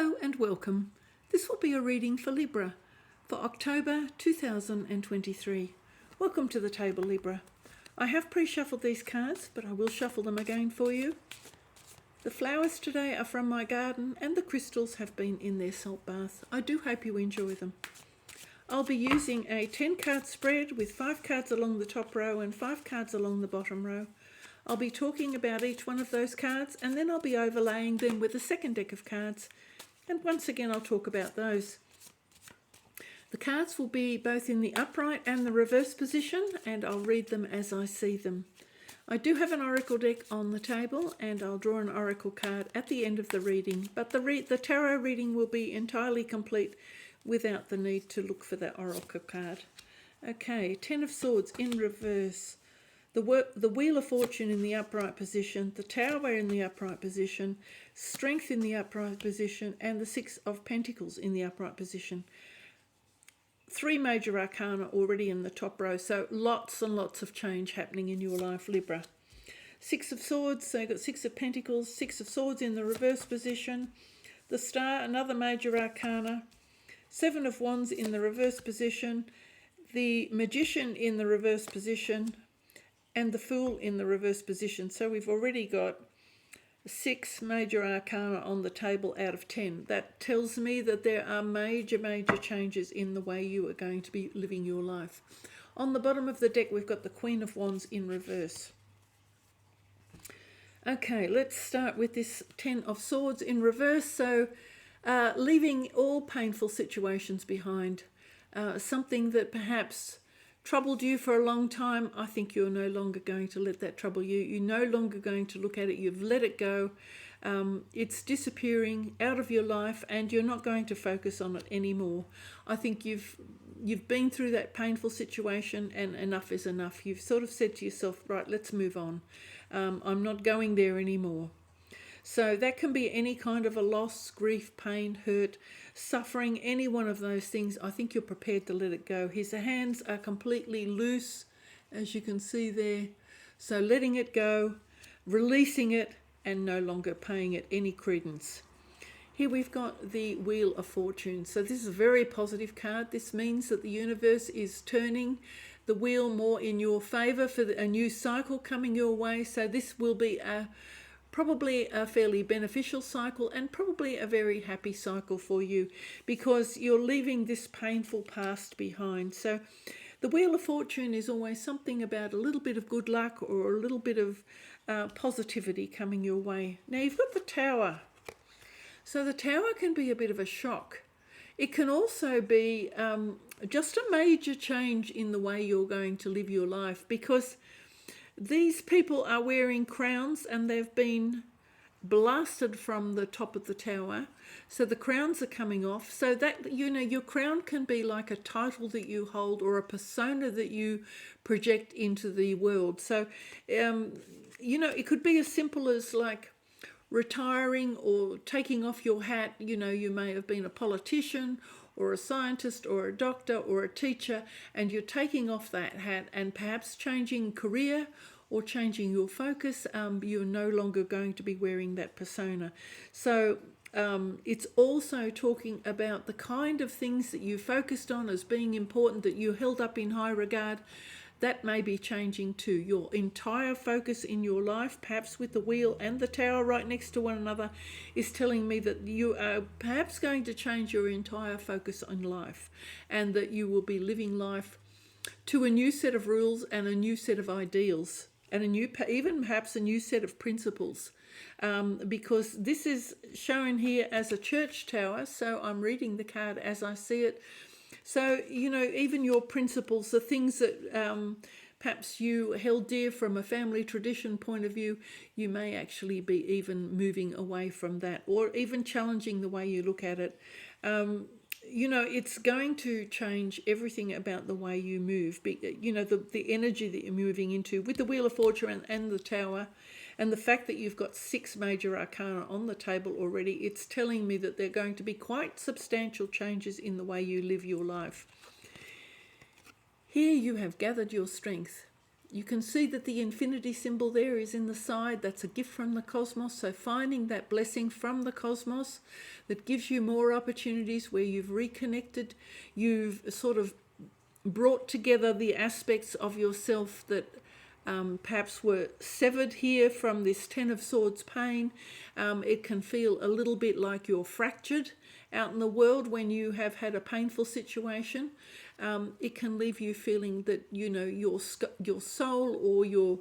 Hello and welcome. This will be a reading for Libra for October 2023. Welcome to the table, Libra. I have pre-shuffled these cards, but I will shuffle them again for you. The flowers today are from my garden and the crystals have been in their salt bath. I do hope you enjoy them. I'll be using a 10-card spread with 5 cards along the top row and 5 cards along the bottom row. I'll be talking about each one of those cards and then I'll be overlaying them with a second deck of cards. And once again, I'll talk about those. The cards will be both in the upright and the reverse position, and I'll read them as I see them. I do have an oracle deck on the table, and I'll draw an oracle card at the end of the reading, but the tarot reading will be entirely complete without the need to look for that oracle card. Okay, 10 of Swords in reverse. The Wheel of Fortune in the upright position, the Tower in the upright position, Strength in the upright position, and the 6 of Pentacles in the upright position. 3 major arcana already in the top row, so lots and lots of change happening in your life, Libra. 6 of Swords, so you've got 6 of Pentacles, 6 of Swords in the reverse position, the Star, another major arcana, 7 of Wands in the reverse position, the Magician in the reverse position, and the Fool in the reverse position. So we've already got 6 major arcana on the table out of 10. That tells me that there are major changes in the way you are going to be living your life. On the bottom of the deck, we've got the Queen of Wands in reverse. Okay, let's start with this 10 of Swords in reverse. So leaving all painful situations behind. Something that perhaps troubled you for a long time, I think you're no longer going to let that trouble you. You're no longer going to look at it. You've let it go. It's disappearing out of your life and you're not going to focus on it anymore. I think you've been through that painful situation and enough is enough. You've sort of said to yourself, right, let's move on. I'm not going there anymore. So that can be any kind of a loss, grief, pain, hurt, suffering, any one of those things. I think you're prepared to let it go. His hands are completely loose, as you can see there. So letting it go, releasing it, and no longer paying it any credence. Here we've got the Wheel of Fortune. So this is a very positive card. This means that the universe is turning the wheel more in your favor for a new cycle coming your way. So this will be probably a fairly beneficial cycle and probably a very happy cycle for you because you're leaving this painful past behind. So the Wheel of Fortune is always something about a little bit of good luck or a little bit of positivity coming your way. Now you've got the Tower. So the Tower can be a bit of a shock. It can also be just a major change in the way you're going to live your life because these people are wearing crowns and they've been blasted from the top of the tower. So the crowns are coming off. So that, your crown can be like a title that you hold or a persona that you project into the world. So, it could be as simple as like retiring or taking off your hat. You may have been a politician or a scientist or a doctor or a teacher, and you're taking off that hat and perhaps changing career or changing your focus. You're no longer going to be wearing that persona. So it's also talking about the kind of things that you focused on as being important, that you held up in high regard. That may be changing too. Your entire focus in your life, perhaps with the Wheel and the Tower right next to one another, is telling me that you are perhaps going to change your entire focus on life and that you will be living life to a new set of rules and a new set of ideals and even perhaps a new set of principles. Because this is shown here as a church tower, so I'm reading the card as I see it. So, even your principles, the things that perhaps you held dear from a family tradition point of view, you may actually be even moving away from that or even challenging the way you look at it. It's going to change everything about the way you move. The energy that you're moving into with the Wheel of Fortune and the Tower, and the fact that you've got 6 major arcana on the table already, it's telling me that there are going to be quite substantial changes in the way you live your life. Here you have gathered your strength. You can see that the infinity symbol there is in the side. That's a gift from the cosmos. So finding that blessing from the cosmos that gives you more opportunities where you've reconnected, you've sort of brought together the aspects of yourself that perhaps were severed here from this Ten of Swords pain. It can feel a little bit like you're fractured out in the world when you have had a painful situation. It can leave you feeling that, you know, your soul or your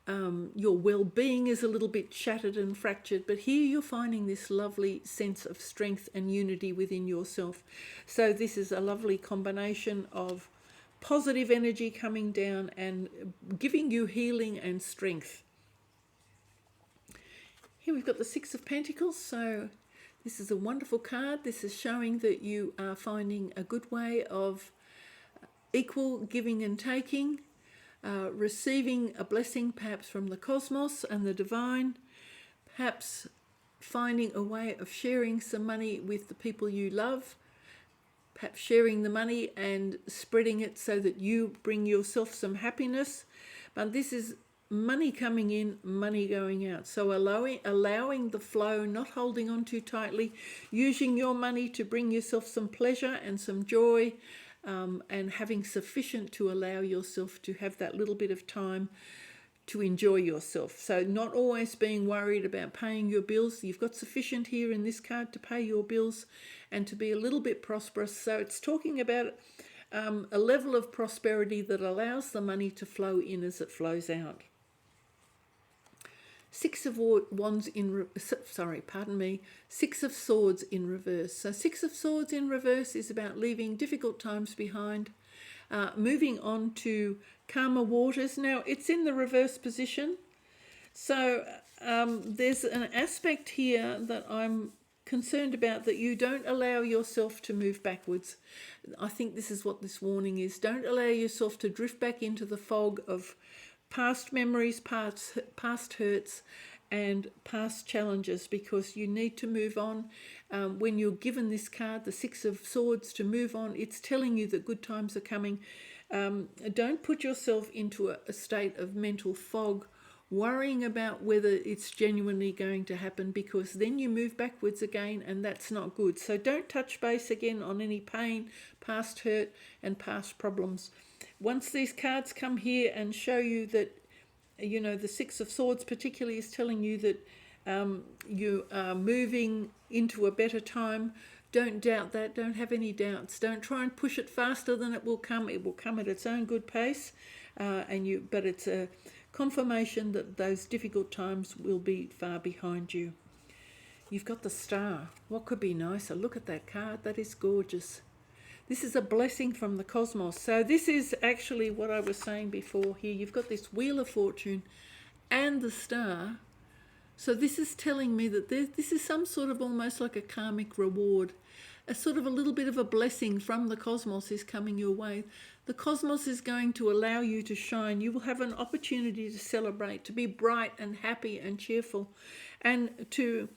well-being is a little bit shattered and fractured. But here you're finding this lovely sense of strength and unity within yourself. So this is a lovely combination of positive energy coming down and giving you healing and strength. Here we've got the Six of Pentacles. So this is a wonderful card. This is showing that you are finding a good way of equal giving and taking, receiving a blessing perhaps from the cosmos and the divine, perhaps finding a way of sharing some money with the people you love, perhaps sharing the money and spreading it so that you bring yourself some happiness. But this is money coming in, money going out. So allowing the flow, not holding on too tightly, using your money to bring yourself some pleasure and some joy, and having sufficient to allow yourself to have that little bit of time to enjoy yourself. So not always being worried about paying your bills. You've got sufficient here in this card to pay your bills and to be a little bit prosperous. So it's talking about a level of prosperity that allows the money to flow in as it flows out. Six of Swords in reverse. So Six of Swords in reverse is about leaving difficult times behind, moving on to calmer waters. Now it's in the reverse position, so there's an aspect here that I'm concerned about, that you don't allow yourself to move backwards. I think this is what this warning is. Don't allow yourself to drift back into the fog of past memories, past hurts and past challenges, because you need to move on. When you're given this card, the Six of Swords, to move on, it's telling you that good times are coming. Don't put yourself into a state of mental fog, worrying about whether it's genuinely going to happen, because then you move backwards again and that's not good. So don't touch base again on any pain, past hurt and past problems. Once these cards come here and show you that, you know, the Six of Swords particularly is telling you that you are moving into a better time, don't doubt that. Don't have any doubts. Don't try and push it faster than it will come. It will come at its own good pace, but it's a confirmation that those difficult times will be far behind you. You've got the Star. What could be nicer? Look at that card. That is gorgeous. This is a blessing from the cosmos. So this is actually what I was saying before here. You've got this Wheel of Fortune and the Star. So this is telling me that this is some sort of almost like a karmic reward. A sort of a little bit of a blessing from the cosmos is coming your way. The cosmos is going to allow you to shine. You will have an opportunity to celebrate, to be bright and happy and cheerful, and to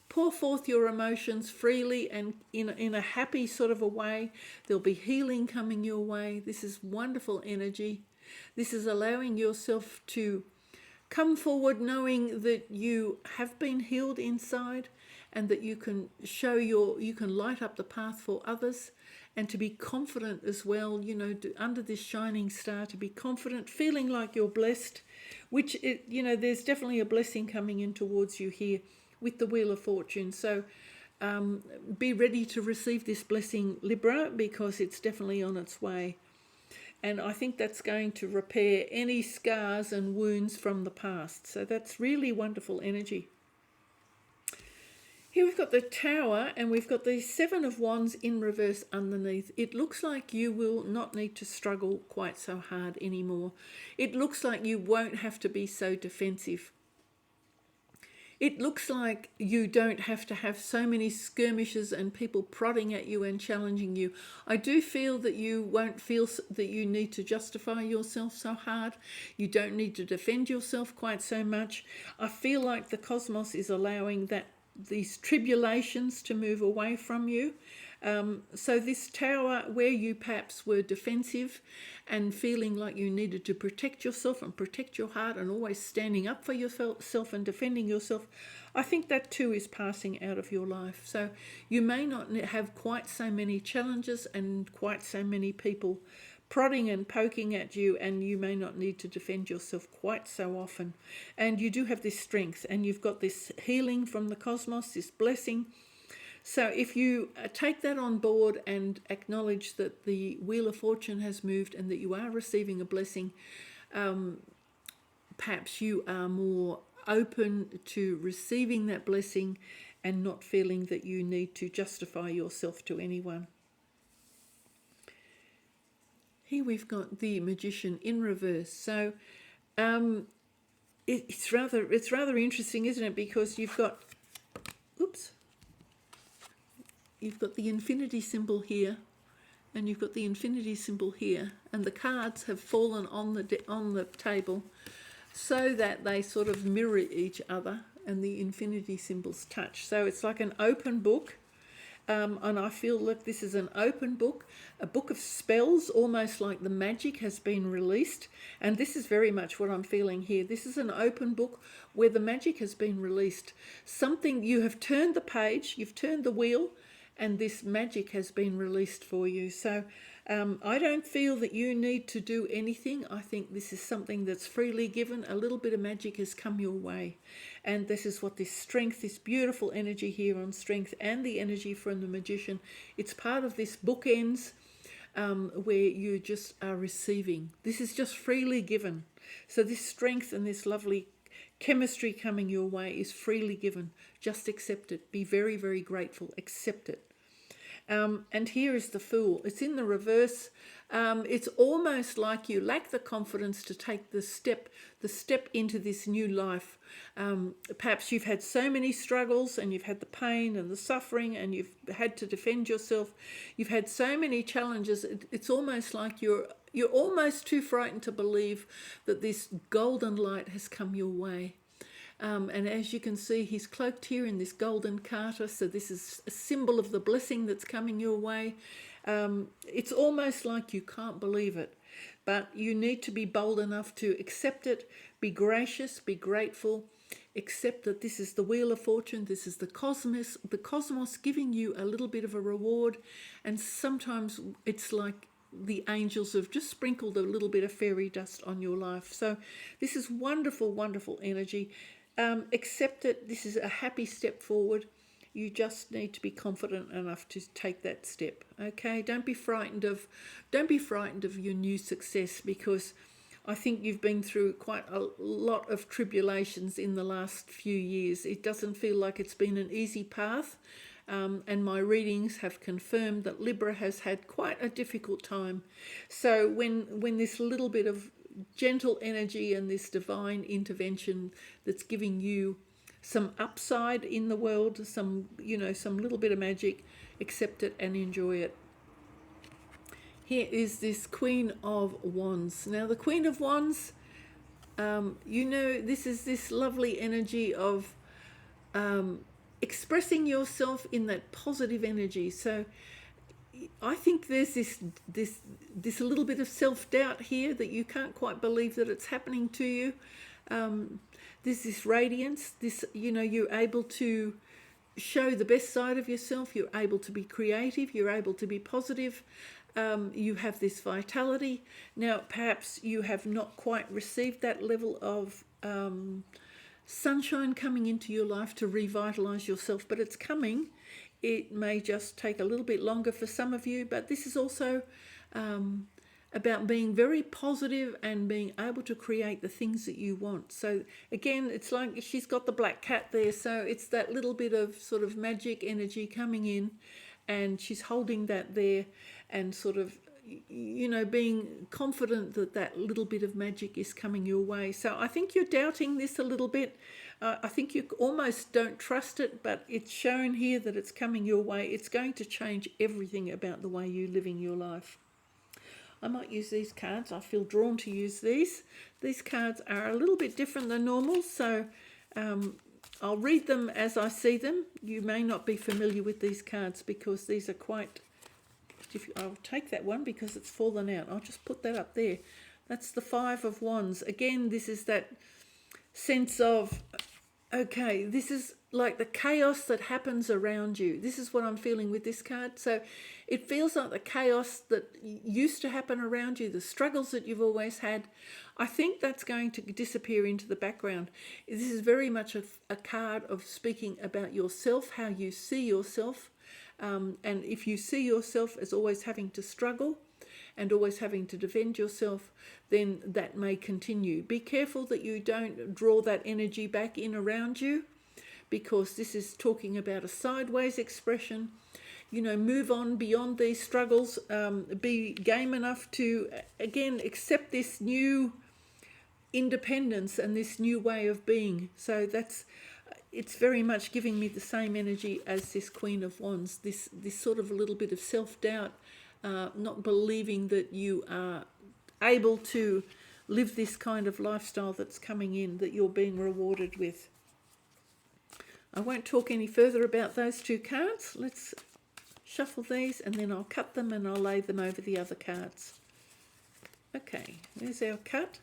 pour forth your emotions freely and in a happy sort of a way. There'll be healing coming your way. This is wonderful energy. This is allowing yourself to come forward knowing that you have been healed inside, and that you can you can light up the path for others, and to be confident as well, you know, under this shining star, to be confident, feeling like you're blessed, which, there's definitely a blessing coming in towards you here with the Wheel of Fortune. So be ready to receive this blessing, Libra, because it's definitely on its way. And I think that's going to repair any scars and wounds from the past. So that's really wonderful energy. Here we've got the Tower, and we've got the Seven of Wands in reverse underneath. It looks like you will not need to struggle quite so hard anymore. It looks like you won't have to be so defensive. It looks like you don't have to have so many skirmishes and people prodding at you and challenging you. I do feel that you won't feel that you need to justify yourself so hard. You don't need to defend yourself quite so much. I feel like the cosmos is allowing these tribulations to move away from you. So this tower, where you perhaps were defensive and feeling like you needed to protect yourself and protect your heart and always standing up for yourself and defending yourself, I think that too is passing out of your life. So you may not have quite so many challenges and quite so many people prodding and poking at you, and you may not need to defend yourself quite so often. And you do have this strength, and you've got this healing from the cosmos, this blessing. So if you take that on board and acknowledge that the Wheel of Fortune has moved and that you are receiving a blessing, perhaps you are more open to receiving that blessing and not feeling that you need to justify yourself to anyone. Here we've got the Magician in reverse. So it's rather interesting, isn't it? Because you've got, you've got the infinity symbol here, and you've got the infinity symbol here, and the cards have fallen on the table so that they sort of mirror each other, and the infinity symbols touch. So it's like an open book. And I feel like this is an open book, a book of spells, almost like the magic has been released. And this is very much what I'm feeling here. This is an open book where the magic has been released. Something, you have turned the page, you've turned the wheel, and this magic has been released for you. So I don't feel that you need to do anything. I think this is something that's freely given. A little bit of magic has come your way. And this is what this strength, this beautiful energy here on strength, and the energy from the Magician, it's part of this bookends where you just are receiving. This is just freely given. So this strength and this lovely chemistry coming your way is freely given. Just accept it. Be very, very grateful. Accept it. And here is the Fool. It's in the reverse. It's almost like you lack the confidence to take the step into this new life. Perhaps you've had so many struggles, and you've had the pain and the suffering, and you've had to defend yourself. You've had so many challenges. It's almost like you're almost too frightened to believe that this golden light has come your way. And as you can see, he's cloaked here in this golden carter. So this is a symbol of the blessing that's coming your way. It's almost like you can't believe it, but you need to be bold enough to accept it, be gracious, be grateful, accept that this is the Wheel of Fortune, this is the cosmos giving you a little bit of a reward. And sometimes it's like the angels have just sprinkled a little bit of fairy dust on your life. So this is wonderful, wonderful energy. Accept it. This is a happy step forward. You just need to be confident enough to take that step. Okay, don't be frightened of your new success, because I think you've been through quite a lot of tribulations in the last few years. It doesn't feel like it's been an easy path, and my readings have confirmed that Libra has had quite a difficult time. So when this little bit of gentle energy and this divine intervention that's giving you some upside in the world, some little bit of magic, accept it and enjoy it. Here is this Queen of Wands. Now the Queen of Wands, this is this lovely energy of expressing yourself in that positive energy. So I think there's this little bit of self-doubt here that you can't quite believe that it's happening to you. There's this radiance, you're able to show the best side of yourself. You're able to be creative. You're able to be positive. You have this vitality. Now, perhaps you have not quite received that level of sunshine coming into your life to revitalize yourself, but it's coming. It may just take a little bit longer for some of you, but this is also about being very positive and being able to create the things that you want. So again, it's like she's got the black cat there, so it's that little bit of sort of magic energy coming in, and she's holding that there and sort of, being confident that that little bit of magic is coming your way. So I think you're doubting this a little bit. I think you almost don't trust it, but it's shown here that it's coming your way. It's going to change everything about the way you're living your life. I might use these cards. I feel drawn to use these. These cards are a little bit different than normal, so I'll read them as I see them. You may not be familiar with these cards because these are quite... I'll take that one because it's fallen out. I'll just put that up there. That's the Five of Wands. Again, this is that sense of, okay, this is like the chaos that happens around you. This is what I'm feeling with this card. So it feels like the chaos that used to happen around you, the struggles that you've always had, I think that's going to disappear into the background. This is very much a card of speaking about yourself, how you see yourself. And if you see yourself as always having to struggle and always having to defend yourself, then that may continue. Be careful that you don't draw that energy back in around you, because this is talking about a sideways expression. You know, move on beyond these struggles. Be game enough to, again, accept this new independence and this new way of being. So it's very much giving me the same energy as this Queen of Wands, this sort of a little bit of self-doubt, not believing that you are able to live this kind of lifestyle that's coming in, that you're being rewarded with. I won't talk any further about those two cards. Let's shuffle these and then I'll cut them and I'll lay them over the other cards. Okay, there's our cut.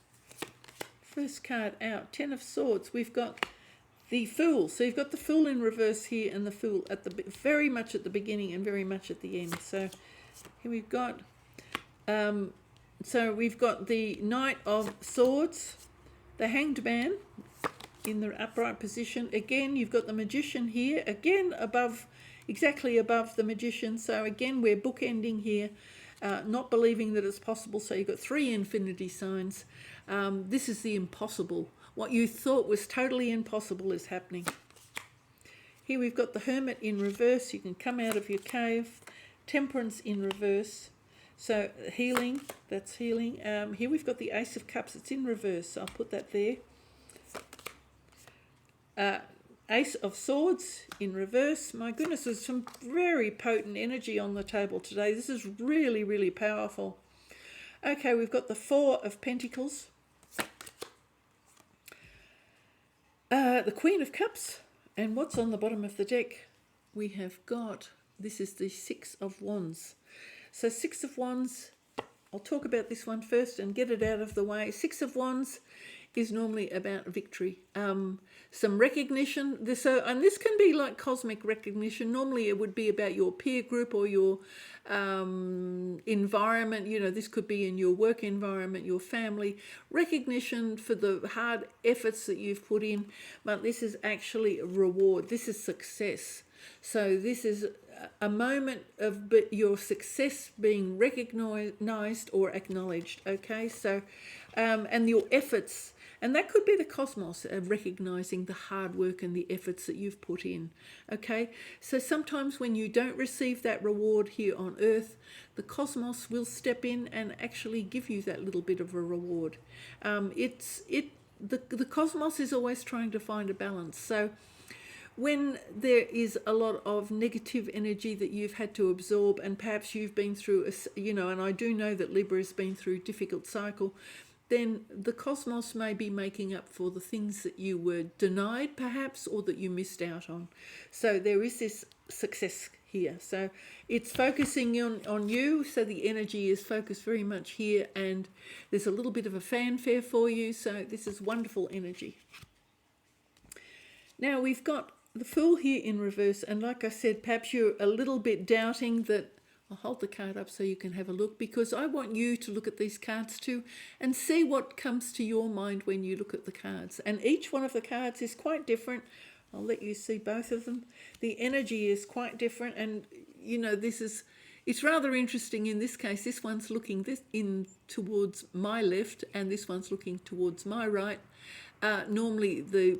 First card out, Ten of Swords. We've got the Fool. So you've got the Fool in reverse here and the Fool at the very much at the beginning and very much at the end. So here we've got the Knight of Swords, the Hanged Man in the upright position. Again, you've got the Magician here, again exactly above the Magician. So again, we're bookending here, not believing that it's possible. So you've got three infinity signs. This is the impossible. What you thought was totally impossible is happening. Here we've got the Hermit in reverse. You can come out of your cave. Temperance in reverse. So healing, that's healing. Here we've got the Ace of Cups. It's in reverse. So I'll put that there. Ace of Swords in reverse. My goodness, there's some very potent energy on the table today. This is really, really powerful. Okay, we've got the Four of Pentacles. The Queen of Cups. And what's on the bottom of the deck? We have got, this is the Six of Wands. So Six of Wands, I'll talk about this one first and get it out of the way. Six of Wands is normally about victory, some recognition. And this can be like cosmic recognition. Normally it would be about your peer group or your environment. You know, this could be in your work environment, your family. Recognition for the hard efforts that you've put in, but this is actually a reward. This is success. So this is a moment of your success being recognized or acknowledged. Okay, so and your efforts, and that could be the cosmos recognizing the hard work and the efforts that you've put in. Okay, so sometimes when you don't receive that reward here on earth, the cosmos will step in and actually give you that little bit of a reward. The cosmos is always trying to find a balance. So when there is a lot of negative energy that you've had to absorb, and perhaps you've been through, and I do know that Libra has been through a difficult cycle, then the cosmos may be making up for the things that you were denied perhaps, or that you missed out on. So there is this success here. So it's focusing on you. So the energy is focused very much here, and there's a little bit of a fanfare for you. So this is wonderful energy. Now we've got the Fool here in reverse, and like I said, perhaps you're a little bit doubting that. I'll hold the card up so you can have a look, because I want you to look at these cards too and see what comes to your mind when you look at the cards. And each one of the cards is quite different. I'll let you see both of them. The energy is quite different, and it's rather interesting in this case. This one's looking towards my left, and this one's looking towards my right. Normally the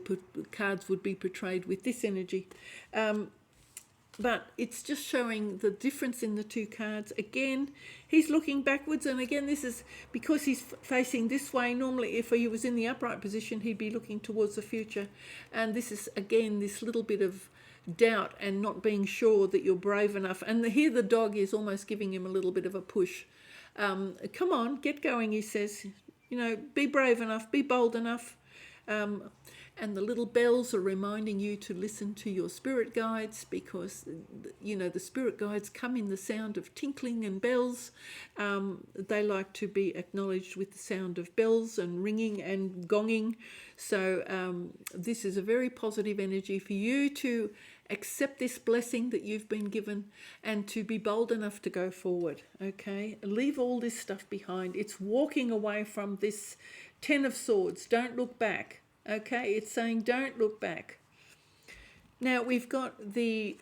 cards would be portrayed with this energy. But it's just showing the difference in the two cards. Again, he's looking backwards, and again, this is because he's facing this way. Normally, if he was in the upright position, he'd be looking towards the future. And this is, again, this little bit of doubt and not being sure that you're brave enough. And here the dog is almost giving him a little bit of a push. Come on, get going, he says. Be brave enough, be bold enough. and the little bells are reminding you to listen to your spirit guides, because the spirit guides come in the sound of tinkling and bells. They like to be acknowledged with the sound of bells and ringing and gonging. So this is a very positive energy for you to accept this blessing that you've been given and to be bold enough to go forward. Okay, leave all this stuff behind. It's walking away from this Ten of Swords. Don't look back. Okay, it's saying don't look back. Now we've got the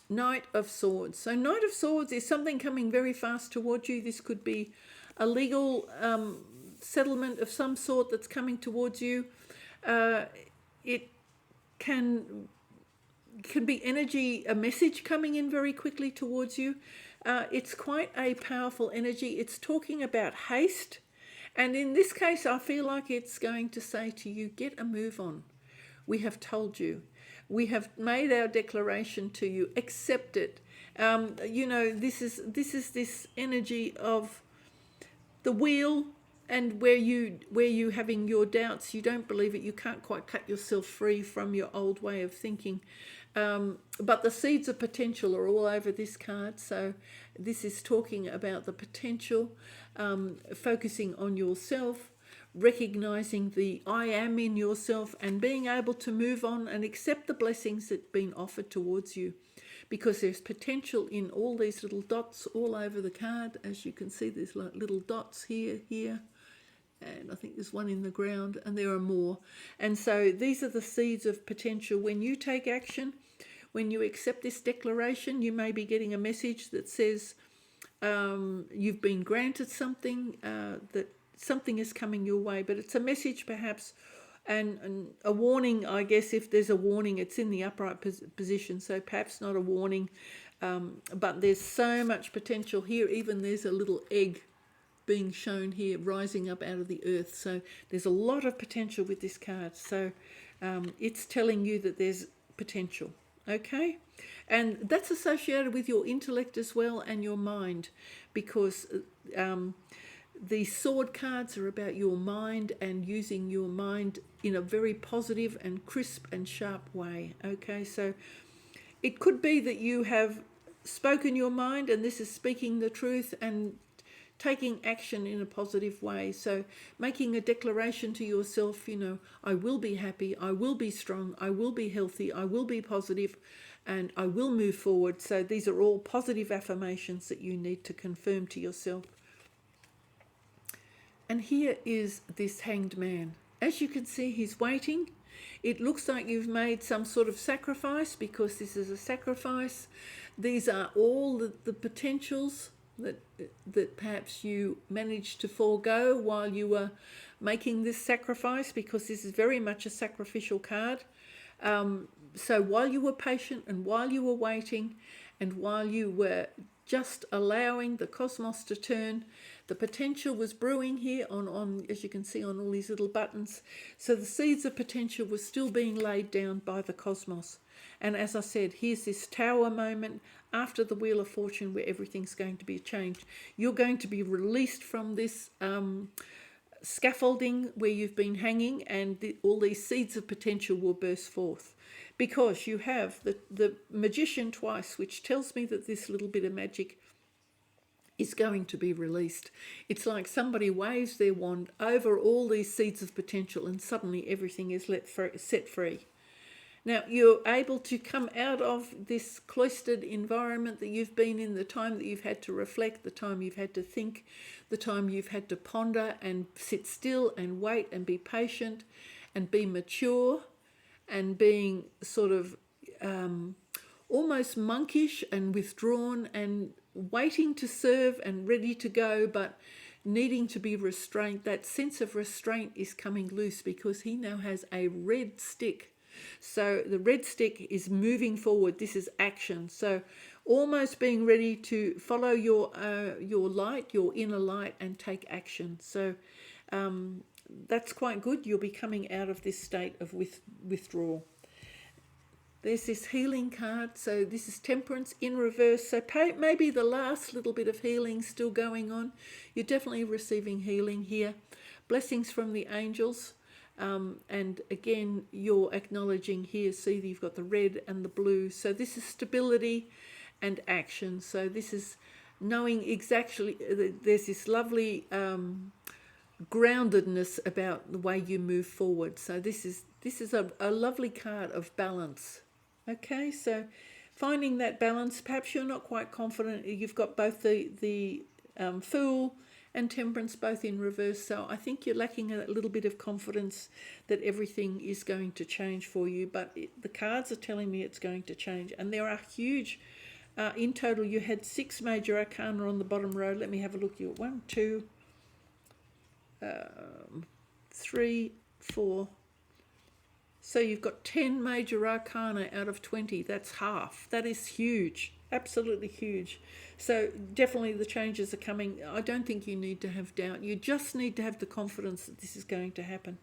Knight of Swords. So Knight of Swords is something coming very fast towards you. This could be a legal settlement of some sort that's coming towards you. It can be energy, a message coming in very quickly towards you. It's quite a powerful energy. It's talking about haste. And in this case, I feel like it's going to say to you, get a move on. We have told you. We have made our declaration to you. Accept it. This is this energy of the wheel, and where you having your doubts, you don't believe it, you can't quite cut yourself free from your old way of thinking. But the seeds of potential are all over this card. So this is talking about the potential, focusing on yourself, recognizing the I am in yourself, and being able to move on and accept the blessings that have been offered towards you. Because there's potential in all these little dots all over the card. As you can see, there's like little dots here, and I think there's one in the ground, and there are more. And so these are the seeds of potential. When you take action, when you accept this declaration, you may be getting a message that says you've been granted something, that something is coming your way. But it's a message perhaps, and a warning, I guess. If there's a warning, it's in the upright position, so perhaps not a warning. But there's so much potential here. Even there's a little egg being shown here, rising up out of the earth. So there's a lot of potential with this card. So it's telling you that there's potential. Okay, and that's associated with your intellect as well, and your mind, because the sword cards are about your mind and using your mind in a very positive and crisp and sharp way. Okay, so it could be that you have spoken your mind, and this is speaking the truth and taking action in a positive way. So making a declaration to yourself, I will be happy, I will be strong, I will be healthy, I will be positive, and I will move forward. So these are all positive affirmations that you need to confirm to yourself. And here is this Hanged Man. As you can see, he's waiting. It looks like you've made some sort of sacrifice, because this is a sacrifice. These are all the potentials that perhaps you managed to forego while you were making this sacrifice, because this is very much a sacrificial card. So while you were patient, and while you were waiting, and while you were just allowing the cosmos to turn, the potential was brewing here on as you can see on all these little buttons. So the seeds of potential were still being laid down by the cosmos. And as I said, here's this tower moment after the Wheel of Fortune, where everything's going to be changed. You're going to be released from this scaffolding where you've been hanging, and all these seeds of potential will burst forth. Because you have the Magician twice, which tells me that this little bit of magic is going to be released. It's like somebody waves their wand over all these seeds of potential, and suddenly everything is set free. Now, you're able to come out of this cloistered environment that you've been in, the time that you've had to reflect, the time you've had to think, the time you've had to ponder and sit still and wait and be patient and be mature, and being sort of almost monkish and withdrawn and waiting to serve and ready to go, but needing to be restrained. That sense of restraint is coming loose, because he now has a red stick. So the red stick is moving forward. This is action. So almost being ready to follow your light, your inner light, and take action. So that's quite good. You'll be coming out of this state of withdrawal. There's this healing card. So this is Temperance in reverse. So maybe the last little bit of healing still going on. You're definitely receiving healing here. Blessings from the angels. And again, you're acknowledging here, see, you've got the red and the blue. So this is stability and action. So this is knowing exactly, there's this lovely groundedness about the way you move forward. So this is a lovely card of balance. Okay, so finding that balance. Perhaps you're not quite confident. You've got both the Fool and Temperance both in reverse. So I think you're lacking a little bit of confidence that everything is going to change for you. But the cards are telling me it's going to change. And there are huge, in total, you had 6 major arcana on the bottom row. Let me have a look. You 1, 2, 3, 4. So you've got 10 major arcana out of 20. That's half. That is huge. Absolutely huge. So definitely the changes are coming. I don't think you need to have doubt. You just need to have the confidence that this is going to happen.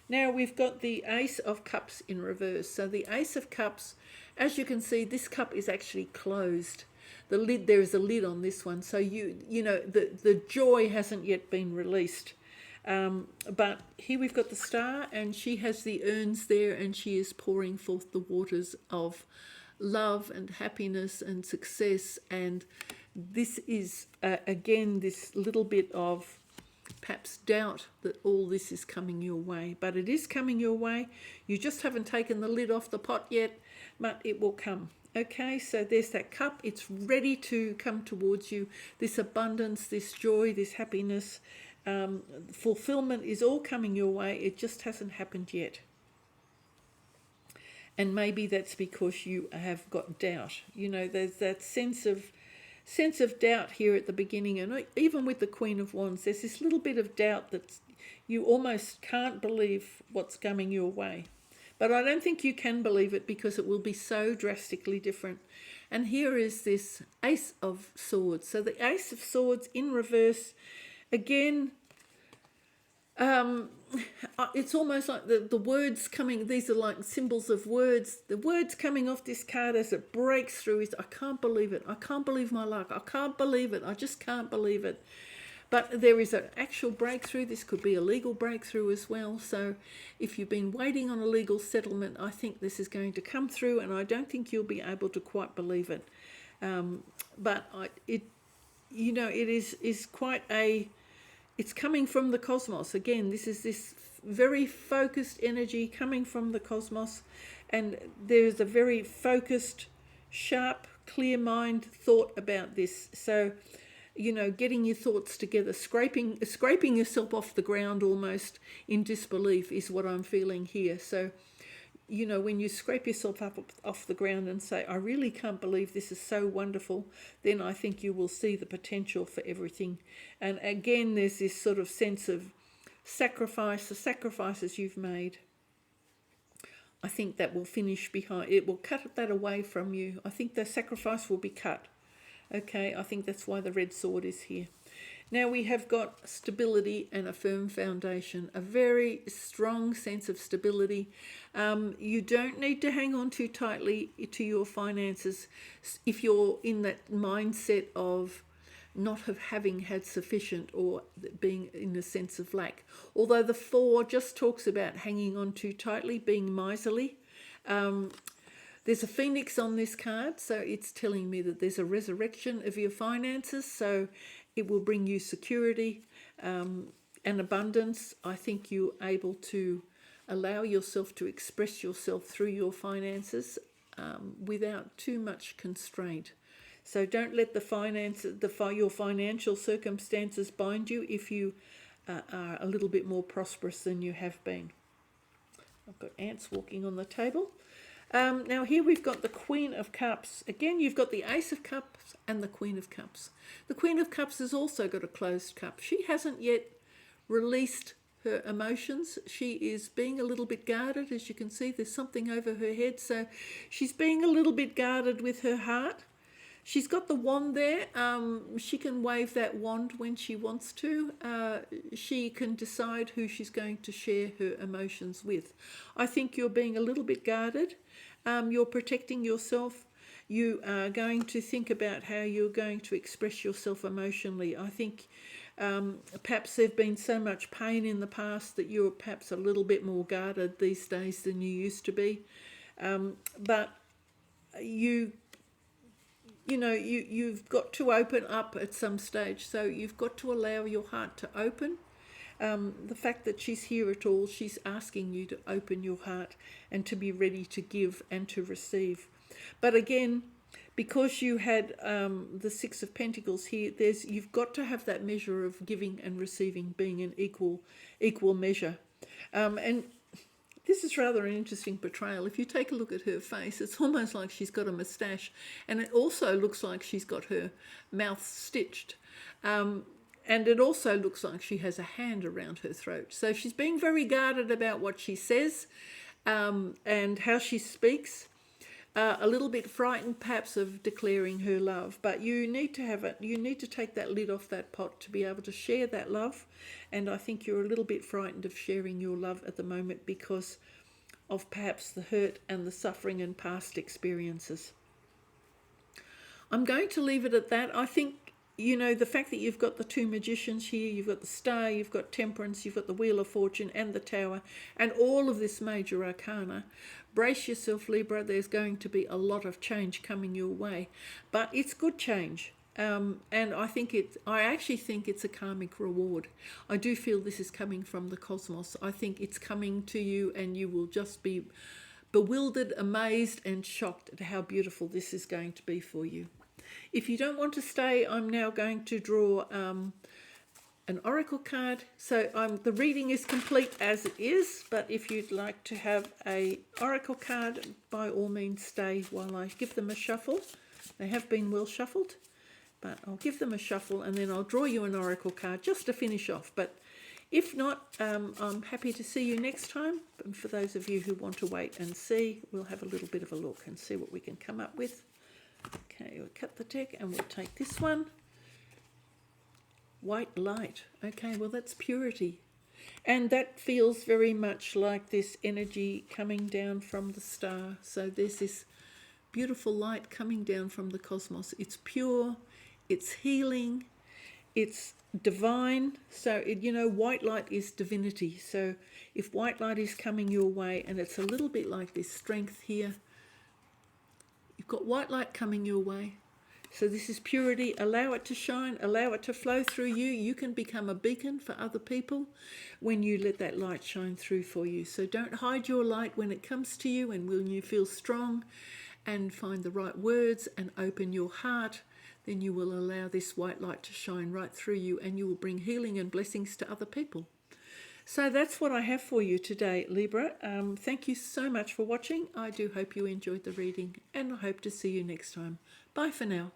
Now we've got the Ace of Cups in reverse. So the Ace of Cups, as you can see, this cup is actually closed. The lid, there is a lid on this one. So you know, the joy hasn't yet been released. But here we've got the Star, and she has the urns there, and she is pouring forth the waters of love and happiness and success. And this is, again, this little bit of perhaps doubt that all this is coming your way. But it is coming your way. You just haven't taken the lid off the pot yet, but it will come. Okay, so there's that cup. It's ready to come towards you. This abundance, this joy, this happiness, fulfillment is all coming your way. It just hasn't happened yet. And maybe that's because you have got doubt. You know, there's that sense of doubt here at the beginning. And even with the Queen of Wands, there's this little bit of doubt that you almost can't believe what's coming your way. But I don't think you can believe it, because it will be so drastically different. And here is this Ace of Swords. So the Ace of Swords in reverse, again, it's almost like the words coming, these are like symbols of words. The words coming off this card as it breaks through is, I can't believe it. I can't believe my luck. I can't believe it. I just can't believe it. But there is an actual breakthrough. This could be a legal breakthrough as well. So if you've been waiting on a legal settlement, I think this is going to come through, and I don't think you'll be able to quite believe it. But it is quite a... It's coming from the cosmos. Again, this is this very focused energy coming from the cosmos, and there's a very focused, sharp, clear mind thought about this. So, you know, getting your thoughts together, scraping yourself off the ground almost in disbelief is what I'm feeling here. So, you know, when you scrape yourself up off the ground and say, I really can't believe this is so wonderful, then I think you will see the potential for everything. And again, there's this sort of sense of sacrifice, the sacrifices you've made. I think that will finish behind, it will cut that away from you. I think the sacrifice will be cut. Okay, I think that's why the red sword is here. Now we have got stability and a firm foundation, a very strong sense of stability. You don't need to hang on too tightly to your finances if you're in that mindset of not having had sufficient or being in a sense of lack. Although the 4 just talks about hanging on too tightly, being miserly. There's a phoenix on this card, so it's telling me that there's a resurrection of your finances, so it will bring you security and abundance. I think you're able to allow yourself to express yourself through your finances without too much constraint. So don't let your financial circumstances bind you if you are a little bit more prosperous than you have been. I've got ants walking on the table. Now here we've got the Queen of Cups. Again, you've got the Ace of Cups and the Queen of Cups. The Queen of Cups has also got a closed cup. She hasn't yet released her emotions. She is being a little bit guarded. As you can see, there's something over her head. So she's being a little bit guarded with her heart. She's got the wand there. She can wave that wand when she wants to. She can decide who she's going to share her emotions with. I think you're being a little bit guarded. You're protecting yourself. You are going to think about how you're going to express yourself emotionally. I think Perhaps there's been so much pain in the past that you're perhaps a little bit more guarded these days than you used to be. But you've got to open up at some stage. So you've got to allow your heart to open. The fact that she's here at all, she's asking you to open your heart and to be ready to give and to receive. But again, because you had the Six of Pentacles here, you've got to have that measure of giving and receiving being an equal measure. And this is rather an interesting portrayal. If you take a look at her face, it's almost like she's got a moustache, and it also looks like she's got her mouth stitched. And it also looks like she has a hand around her throat. So she's being very guarded about what she says and how she speaks. A little bit frightened perhaps of declaring her love, but you need to take that lid off that pot to be able to share that love. And I think you're a little bit frightened of sharing your love at the moment because of perhaps the hurt and the suffering and past experiences. I'm going to leave it at that. I think, the fact that you've got the two magicians here, you've got the Star, you've got Temperance, you've got the Wheel of Fortune and the Tower, and all of this major arcana. Brace yourself, Libra. There's going to be a lot of change coming your way, but it's good change. And I actually think it's a karmic reward. I do feel this is coming from the cosmos. I think it's coming to you and you will just be bewildered, amazed and shocked at how beautiful this is going to be for you. If you don't want to stay, I'm now going to draw an oracle card. So the reading is complete as it is, but if you'd like to have a oracle card, by all means stay while I give them a shuffle. They have been well shuffled, but I'll give them a shuffle and then I'll draw you an oracle card just to finish off. But if not, I'm happy to see you next time. And for those of you who want to wait and see, we'll have a little bit of a look and see what we can come up with. Okay, we'll cut the deck and we'll take this one. White light. Okay, well that's purity. And that feels very much like this energy coming down from the Star. So there's this beautiful light coming down from the cosmos. It's pure, it's healing, it's divine. So, white light is divinity. So if white light is coming your way, and it's a little bit like this strength here, you've got white light coming your way. So this is purity. Allow it to shine, allow it to flow through you. You can become a beacon for other people when you let that light shine through for you. So don't hide your light when it comes to you, and when you feel strong and find the right words and open your heart, then you will allow this white light to shine right through you and you will bring healing and blessings to other people. So that's what I have for you today, Libra. Thank you so much for watching. I do hope you enjoyed the reading and I hope to see you next time. Bye for now.